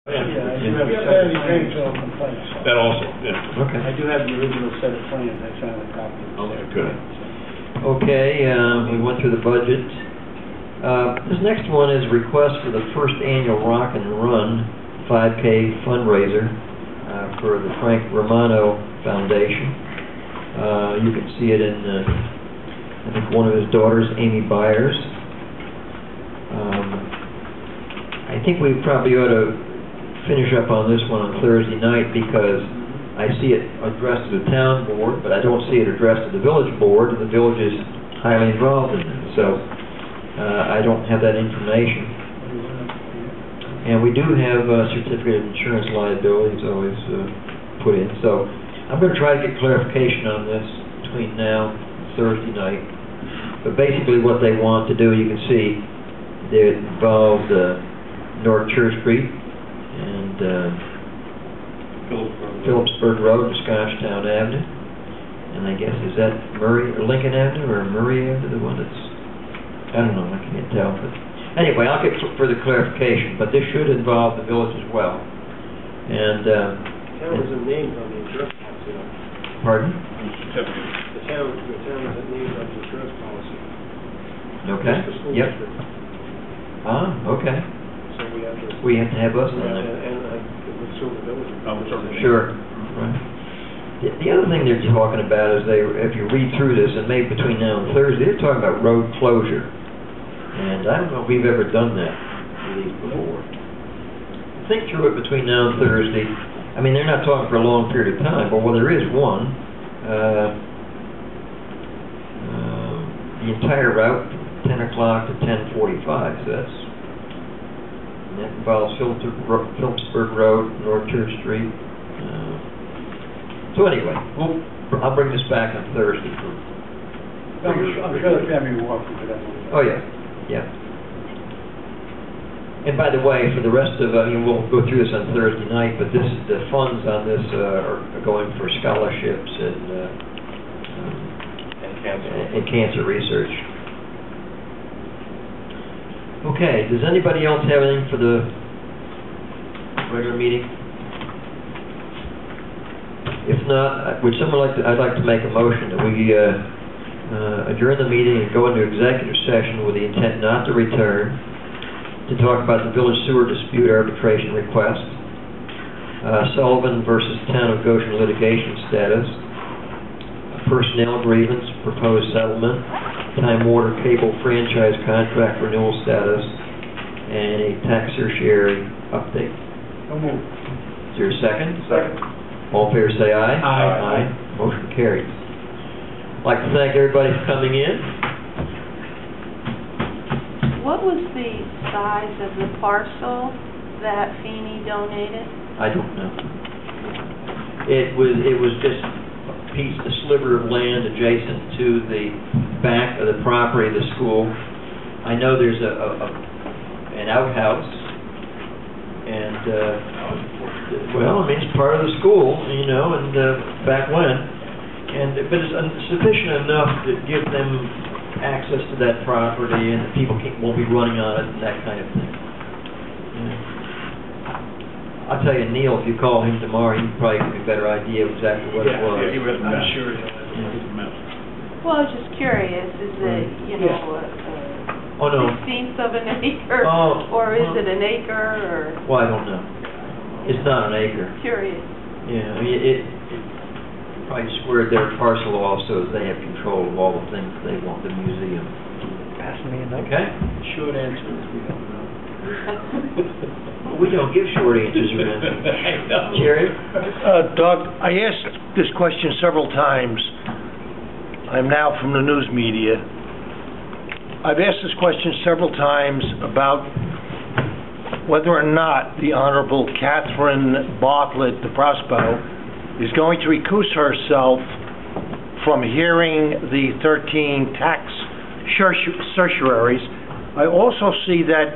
Yeah, I do have any drainage complaints. That also, yeah. Okay. I do have the original set of plans. I found a copy. Okay, good. Okay, we went through the budget. This next one is a request for the first annual Rock and Run 5K fundraiser for the Frank Romano Foundation. You can see it in, I think, one of his daughters, Amy Byers. I think we probably ought to finish up on this one on Thursday night because I see it addressed to the town board, but I don't see it addressed to the village board, and the village is highly involved in it. So I don't have that information. And we do have a certificate of insurance liability is always put in. So I'm going to try to get clarification on this between now and Thursday night. But basically what they want to do, you can see, it involved North Church Street and Phillipsburg Road and Scotchtown Avenue. And I guess, is that Murray or Lincoln Avenue or Murray Avenue, the one that's, I don't know, I can't tell. But anyway, I'll get further clarification, but this should involve the village as well. And The town isn't named on the insurance policy. pardon? The town isn't named on the insurance policy. Okay. It's the school Yep. district. Ah, okay. So We have to have us on there. And I would assume the village. Sure. Right. The other thing they're talking about is if you read through this, and maybe between now and Thursday, they're talking about road closure. And I don't know if we've ever done that with these before. Think through it between now and Thursday. I mean, they're not talking for a long period of time, but there is one. The entire route from 10 o'clock to 10:45, so that's... And that involves Phillipsburg Road, North Church Street. So anyway, I'll bring this back on Thursday. I'm sure the family will walk you for that one. Oh, yeah. Yeah. And by the way, for the rest of, we'll go through this on Thursday night, but the funds on this are going for scholarships and cancer research. Okay, does anybody else have anything for the regular meeting? If not, would someone I'd like to make a motion that we adjourn the meeting and go into executive session with the intent not to return to talk about the village sewer dispute arbitration request, Sullivan versus Town of Goshen litigation status, personnel grievance, proposed settlement, Time Warner Cable franchise contract renewal status, and a tax certiorari update. So moved. Is there a second? Second. All in favor say aye. Aye. Aye. Motion carries. I'd like to thank everybody for coming in. What was the size of the parcel that Feeney donated? I don't know. It was just a sliver of land adjacent to the back of the property of the school. I know there's an outhouse, and well, I mean, it's part of the school, and back when, but it's sufficient enough to give them access to that property, and people won't be running on it and that kind of thing. Yeah. I'll tell you, Neil, if you call him tomorrow, he'd probably give you a better idea of exactly what it was. Yeah, he was, I'm sure. Well, I was just curious, is it, Oh, no. 1/16 of an acre, or is it an acre, or? Well, I don't know. It's not an acre. Curious. Yeah, I mean, it probably squared their parcel off so that they have control of all the things they want the museum. Pass me a note. Okay? Short answer is we don't know. We don't give short answers around here. Jerry? Doug, I asked this question several times. I'm now from the news media. I've asked this question several times about whether or not the Honorable Catherine Bartlett de Prospo is going to recuse herself from hearing the 13 tax certiorari's. I also see that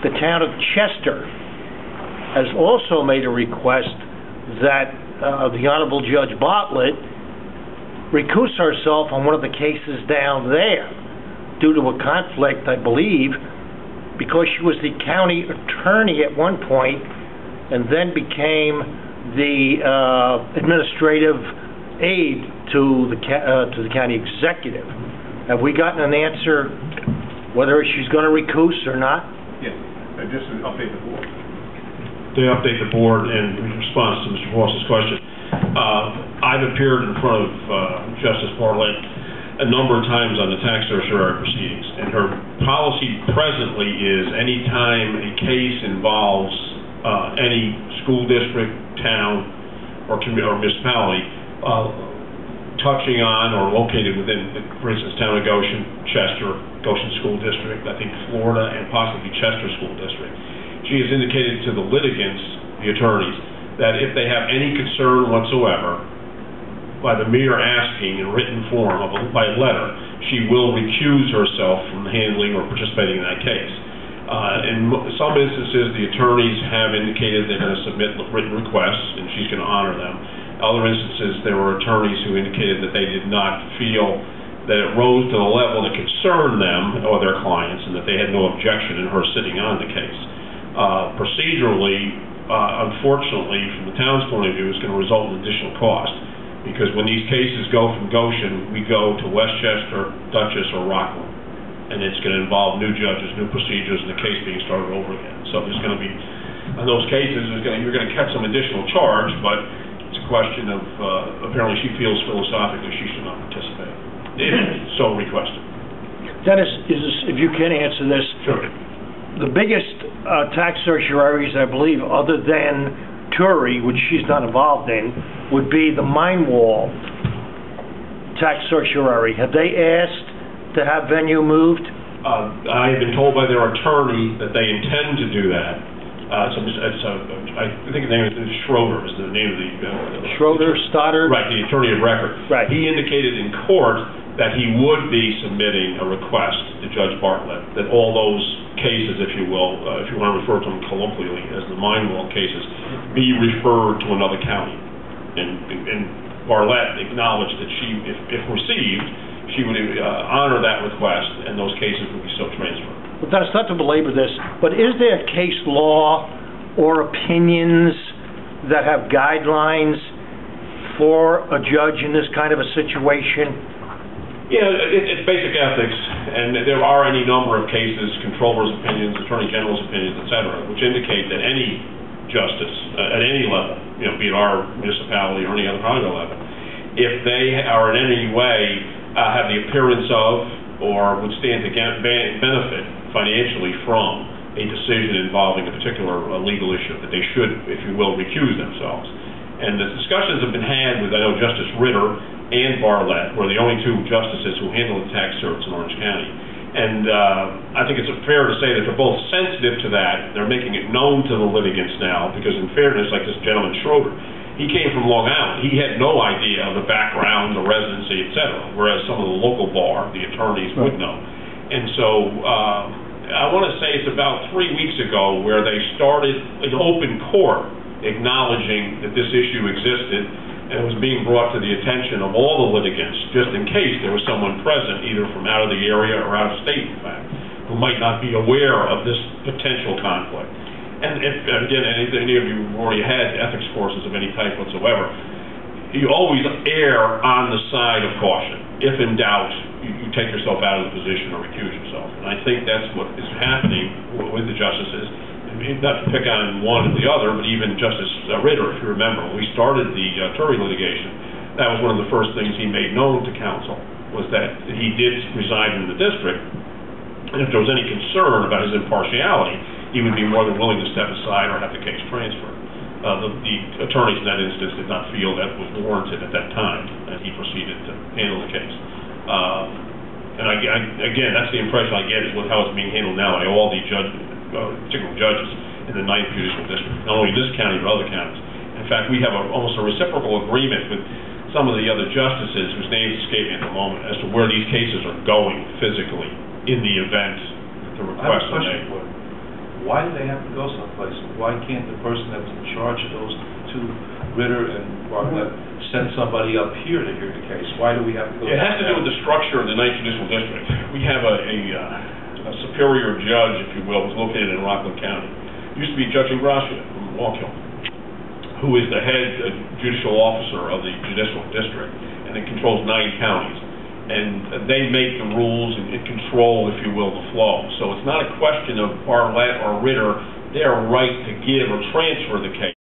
the town of Chester has also made a request that the Honorable Judge Bartlett recuse herself on one of the cases down there due to a conflict, I believe, because she was the county attorney at one point and then became the administrative aide to the county executive. Have we gotten an answer whether she's going to recuse or not? Yeah, just to update the board. To update the board in response to Mr. Voss's question, I've appeared in front of Justice Bartlett a number of times on the tax certiorari proceedings, and her policy presently is any time a case involves any school district, town, or municipality touching on or located within, for instance, town of Goshen, Chester, Goshen School District, I think Florida, and possibly Chester School District. She has indicated to the litigants, the attorneys, that if they have any concern whatsoever, by the mere asking in written form by letter, she will recuse herself from handling or participating in that case. In some instances, the attorneys have indicated they're going to submit written requests, and she's going to honor them. Other instances, there were attorneys who indicated that they did not feel that it rose to the level that concerned them or their clients, and that they had no objection in her sitting on the case. Procedurally, unfortunately, from the town's point of view, it's going to result in additional cost, because when these cases go from Goshen, we go to Westchester, Dutchess, or Rockland, and it's going to involve new judges, new procedures, and the case being started over again. So there's going to be, in those cases, you're going to catch some additional charge, but it's a question of, apparently she feels philosophically she should not participate, if so requested. Dennis, if you can answer this. Sure. The biggest tax certiorari's, I believe, other than Turi, which she's not involved in, would be the Mine Wall tax certiorari. Have they asked to have venue moved? I have been told by their attorney that they intend to do that. I think the name is Schroeder, is the name of the... Schroeder, Stoddard? Right, the attorney of record. Right. He indicated in court that he would be submitting a request to Judge Bartlett, that all those cases, if you will, if you want to refer to them colloquially as the Mine Wall cases, be referred to another county. And Bartlett acknowledged that she, if received, she would honor that request, and those cases would be so transferred. But that's not to belabor this, but is there case law or opinions that have guidelines for a judge in this kind of a situation? Yeah, it's basic ethics, and there are any number of cases, controller's opinions, attorney general's opinions, et cetera, which indicate that any justice at any level, be it our municipality or any other kind of level, if they are in any way have the appearance of or would stand to benefit financially from a decision involving a particular legal issue, that they should, if you will, recuse themselves. And the discussions have been had with, I know, Justice Ritter and Bartlett, who are the only two justices who handle the tax certs in Orange County. And I think it's fair to say that they're both sensitive to that. They're making it known to the litigants now, because in fairness, like this gentleman Schroeder, he came from Long Island. He had no idea of the background, the residency, et cetera, whereas some of the local bar, the attorneys, would know. And so I want to say it's about 3 weeks ago where they started an open court acknowledging that this issue existed, and it was being brought to the attention of all the litigants, just in case there was someone present, either from out of the area or out of state, in fact, who might not be aware of this potential conflict. And if, again, any of you have already had ethics courses of any type whatsoever, you always err on the side of caution. If in doubt, you take yourself out of the position or recuse yourself. And I think that's what is happening with the justices. Not to pick on one or the other, but even Justice Ritter, if you remember, when we started the Turi litigation, that was one of the first things he made known to counsel, was that he did reside in the district, and if there was any concern about his impartiality, he would be more than willing to step aside or have the case transferred. The attorneys in that instance did not feel that was warranted at that time, and he proceeded to handle the case. And again, that's the impression I get, is how it's being handled now by all the particular judges in the 9th Judicial District, not only this county but other counties. In fact, we have almost a reciprocal agreement with some of the other justices, whose names escape me at the moment, as to where these cases are going physically in the event the request is made. Why do they have to go someplace? Why can't the person that's in charge of those two, Ritter and Bartlett, send somebody up here to hear the case? Why do we have to go? It has to do with the structure of the 9th Judicial District. We have a superior judge, if you will, was located in Rockland County. Used to be Judge Ingrassia from Wallkill, who is the head judicial officer of the judicial district, and it controls 9 counties. And they make the rules and control, if you will, the flow. So it's not a question of Bartlett or Ritter, their right to give or transfer the case.